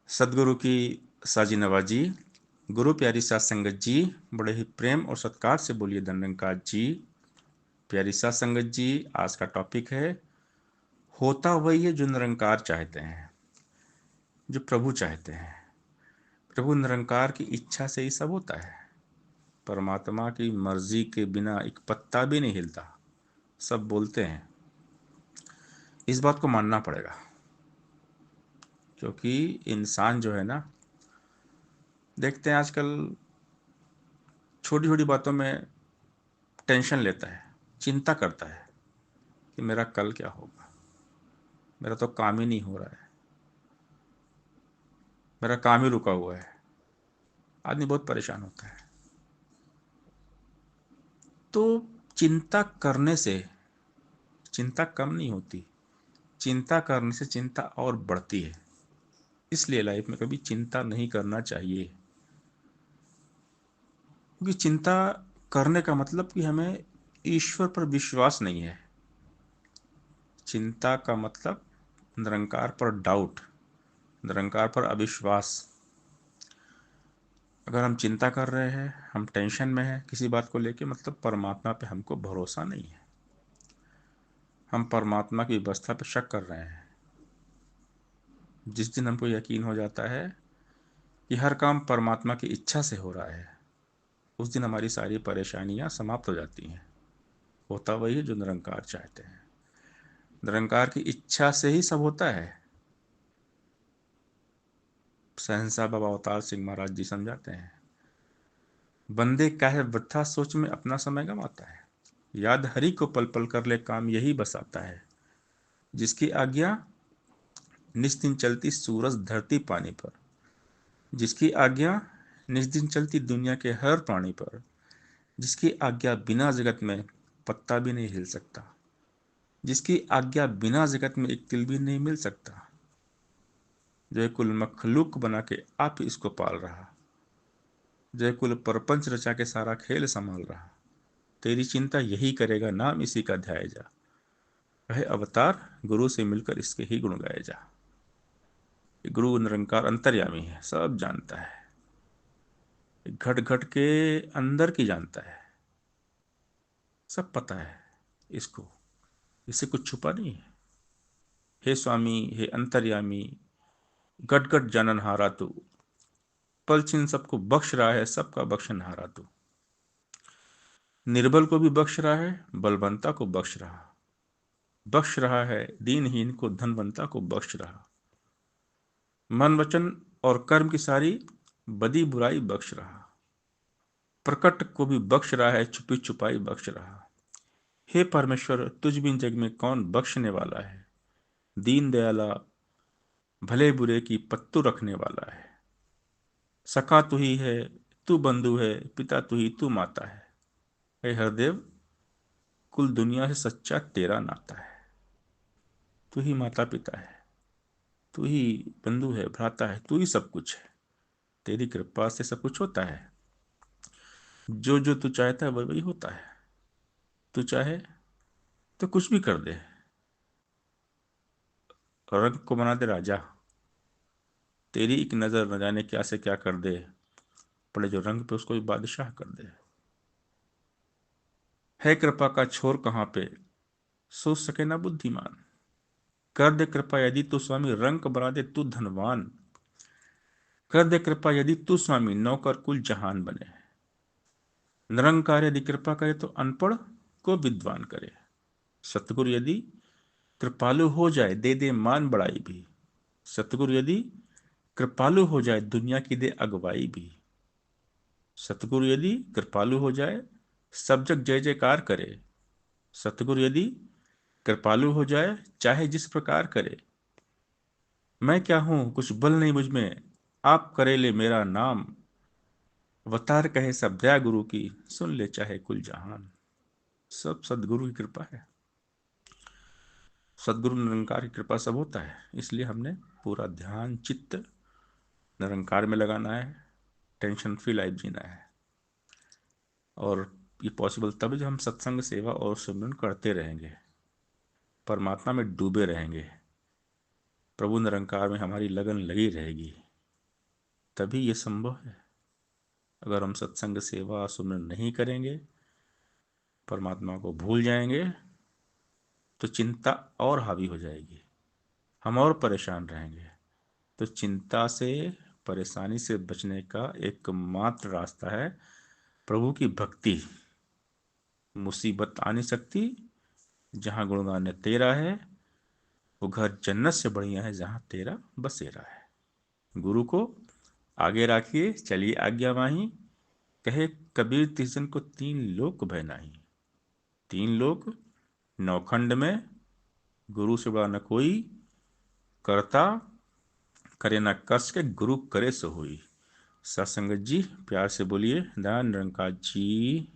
सदगुरु की साजी नवाजी, गुरु प्यारी सात संगत जी, बड़े ही प्रेम और सत्कार से बोलिए धन जी। प्यारी सात संगत जी, आज का टॉपिक है होता वही है जो निरंकार चाहते हैं, जो प्रभु चाहते हैं। प्रभु निरंकार की इच्छा से ही सब होता है। परमात्मा की मर्जी के बिना एक पत्ता भी नहीं हिलता। सब बोलते हैं, इस बात को मानना पड़ेगा, क्योंकि इंसान जो है ना, देखते हैं आजकल छोटी छोटी बातों में टेंशन लेता है, चिंता करता है कि मेरा कल क्या होगा, मेरा तो काम ही नहीं हो रहा है, मेरा काम ही रुका हुआ है। आदमी बहुत परेशान होता है। तो चिंता करने से चिंता कम नहीं होती, चिंता करने से चिंता और बढ़ती है। इसलिए लाइफ में कभी चिंता नहीं करना चाहिए, क्योंकि चिंता करने का मतलब कि हमें ईश्वर पर विश्वास नहीं है। चिंता का मतलब निरंकार पर डाउट, निरंकार पर अविश्वास। अगर हम चिंता कर रहे हैं, हम टेंशन में हैं किसी बात को लेके, मतलब परमात्मा पे हमको भरोसा नहीं है, हम परमात्मा की व्यवस्था पे शक कर रहे हैं। जिस दिन हमको यकीन हो जाता है कि हर काम परमात्मा की इच्छा से हो रहा है, उस दिन हमारी सारी परेशानियां समाप्त हो जाती हैं। होता वही है जो निरंकार चाहते हैं। निरंकार की इच्छा से ही सब होता है। सहनसा बाबा अवतार सिंह महाराज जी समझाते हैं, बंदे काहे वृथा सोच में अपना समय गंवाता है, याद हरि को पल पल कर ले काम यही बस आता है। जिसकी आज्ञा निस दिन चलती सूरज धरती पानी पर, जिसकी आज्ञा निस दिन चलती दुनिया के हर प्राणी पर, जिसकी आज्ञा बिना जगत में पत्ता भी नहीं हिल सकता, जिसकी आज्ञा बिना जगत में एक तिल भी नहीं मिल सकता, जो है कुल मखलूक बना के आप इसको पाल रहा, जो है कुल परपंच रचा के सारा खेल संभाल रहा, तेरी चिंता यही करेगा, नाम इसी का ध्याय जा, वह अवतार गुरु से मिलकर इसके ही गुण गाए जा। गुरु निरंकार अंतर्यामी है, सब जानता है, घट घट के अंदर की जानता है, सब पता है इसको, इससे कुछ छुपा नहीं है। हे स्वामी, हे अंतर्यामी, गट गट जाननहारा तू, पल छिन सबको बख्श रहा है, सबका बख्शनहारा तू। निर्बल को भी बख्श रहा है, बलवंता को बख्श रहा है, दीनहीन को धनवंता को बख्श रहा, मन वचन और कर्म की सारी बदी बुराई बख्श रहा, प्रकट को भी बख्श रहा है, छुपी छुपाई बख्श रहा। हे परमेश्वर, तुझ बिन जग में कौन बख्शने वाला है, दीन दयाला भले बुरे की पत्तू रखने वाला है। सखा तू ही है, तू बंधु है, पिता तू ही, तू माता है। हे हरदेव, कुल दुनिया से सच्चा तेरा नाता है। तू ही माता पिता है, तू ही बंधु है, भ्राता है, तू ही सब कुछ है। तेरी कृपा से सब कुछ होता है। जो जो तू चाहता है वही वही होता है। तू चाहे तो कुछ भी कर दे, रंग को बना दे राजा, तेरी एक नजर न जाने क्या से क्या कर दे, पड़े जो रंग पे उसको भी बादशाह कर दे। है कृपा का छोर कहाँ पे, सोच सके ना बुद्धिमान। कर दे कृपा यदि तू स्वामी, रंग बना दे तू धनवान। कर दे कृपा यदि तू स्वामी, नौकर कुल जहान बने। निरंकार यदि कृपा करे तो अनपढ़ को विद्वान करे। सतगुरु यदि कृपालु हो जाए, दे दे मान बड़ाई भी। सतगुरु यदि कृपालु हो जाए, दुनिया की दे अगवाई भी। सतगुरु यदि कृपालु हो जाए, सब जग जय जयकार करे। सतगुरु यदि कृपालु हो जाए, चाहे जिस प्रकार करे। मैं क्या हूं, कुछ बल नहीं मुझ में, आप करे ले मेरा नाम। अवतार कहे सब दया गुरु की, सुन ले चाहे कुल जहान। सब सदगुरु की कृपा है। सदगुरु निरंकार की कृपा सब होता है। इसलिए हमने पूरा ध्यान चित्त निरंकार में लगाना है, टेंशन फ्री लाइफ जीना है। और ये पॉसिबल तब जब हम सत्संग सेवा और सिमरन करते रहेंगे, परमात्मा में डूबे रहेंगे, प्रभु निरंकार में हमारी लगन लगी रहेगी। तभी ये संभव है। अगर हम सत्संग, सेवा, सुमिरन नहीं करेंगे, परमात्मा को भूल जाएंगे, तो चिंता और हावी हो जाएगी, हम और परेशान रहेंगे। तो चिंता से, परेशानी से बचने का एकमात्र रास्ता है प्रभु की भक्ति। मुसीबत आ नहीं सकती, जहां गुणगान तेरा है वो घर जन्नत से बढ़िया है, जहां तेरा बसेरा है। गुरु को आगे राखिए, चलिए आज्ञा माही। कहे कबीर तिस जन को तीन लोक भय नाही। तीन लोक नौखंड में, गुरु से बड़ा न कोई, करता करे न कस के, गुरु करे सो होई। सत्संगत जी प्यार से बोलिए धन निरंकार जी।